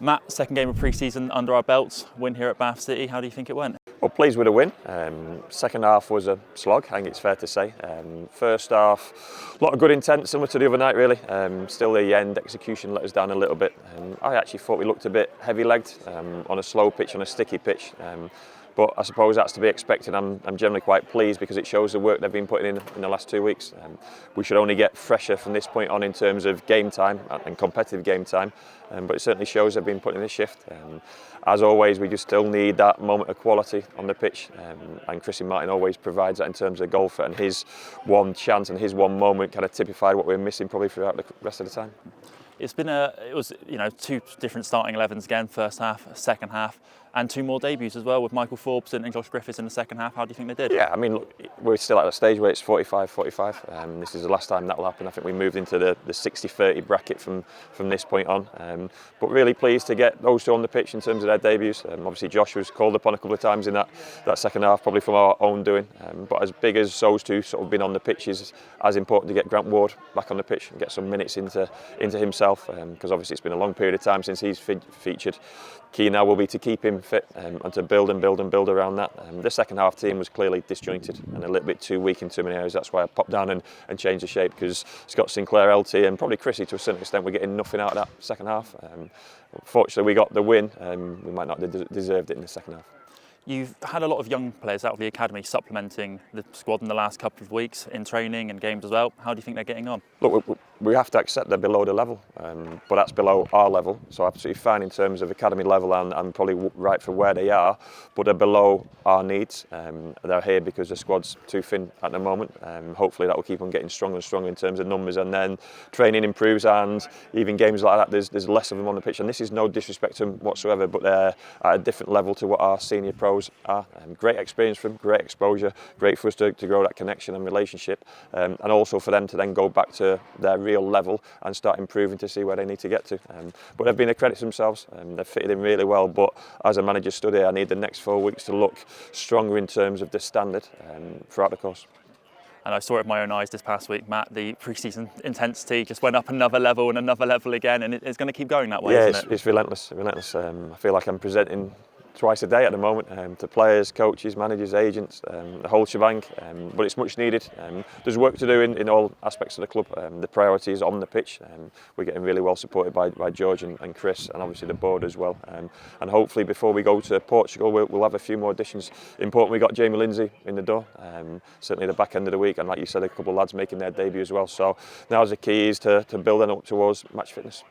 Matt, second game of pre-season under our belts, win here at Bath City. How do you think it went? Well, pleased with the win. Second half was a slog, I think it's fair to say. First half, a lot of good intent, similar to the other night really. Still the end execution let us down a little bit. I actually thought we looked a bit heavy-legged on a slow pitch, on a sticky pitch. But I suppose that's to be expected. I'm generally quite pleased because it shows the work they've been putting in the last 2 weeks. We should only get fresher from this point on in terms of game time and competitive game time. But it certainly shows they've been putting in a shift. As always, we just still need that moment of quality on the pitch. And Chrissy Martin always provides that in terms of goal threat, and his one chance and his one moment kind of typified what we're missing probably throughout the rest of the time. It was two different starting 11s again, first half, second half, and two more debuts as well with Michael Forbes and Josh Griffiths in the second half. How do you think they did? Yeah, I mean, look, we're still at a stage where it's 45-45. This is the last time that will happen. I think we moved into the 60-30 bracket from this point on. But really pleased to get those two on the pitch in terms of their debuts. Obviously, Josh was called upon a couple of times in that second half, probably from our own doing. But as big as those two sort of been on the pitch, is as important to get Grant Ward back on the pitch and get some minutes into himself, because obviously it's been a long period of time since he's featured. Key now will be to keep him fit and to build around that. The second half team was clearly disjointed and a little bit too weak in too many areas. That's why I popped down and changed the shape, because Scott Sinclair, LT and probably Chrissy to a certain extent were getting nothing out of that second half. Fortunately we got the win. We might not have deserved it in the second half. You've had a lot of young players out of the academy supplementing the squad in the last couple of weeks in training and games as well. How do you think they're getting on? Look, we have to accept they're below the level, but that's below our level. So absolutely fine in terms of academy level and probably right for where they are, but they're below our needs. They're here because the squad's too thin at the moment. Hopefully that will keep on getting stronger and stronger in terms of numbers, and then training improves, and even games like that, there's less of them on the pitch. And this is no disrespect to them whatsoever, but they're at a different level to what our senior pros are. Great experience for them, great exposure, great for us to grow that connection and relationship, and also for them to then go back to their real level and start improving to see where they need to get to. But they've been a credit to themselves. They've fitted in really well, but as a manager stood here, I need the next 4 weeks to look stronger in terms of the standard throughout the course. And I saw it with my own eyes this past week, Matt. The pre-season intensity just went up another level and another level again, and it's going to keep going that way, isn't it? It's relentless. I feel like I'm presenting twice a day at the moment, to players, coaches, managers, agents, the whole shebang, but it's much needed. There's work to do in all aspects of the club. The priority is on the pitch. We're getting really well supported by George and Chris, and obviously the board as well. And hopefully before we go to Portugal, we'll have a few more additions. Important, we got Jamie Lindsay in the door, certainly the back end of the week, and like you said, a couple of lads making their debut as well. So now's the key is to build them up towards match fitness.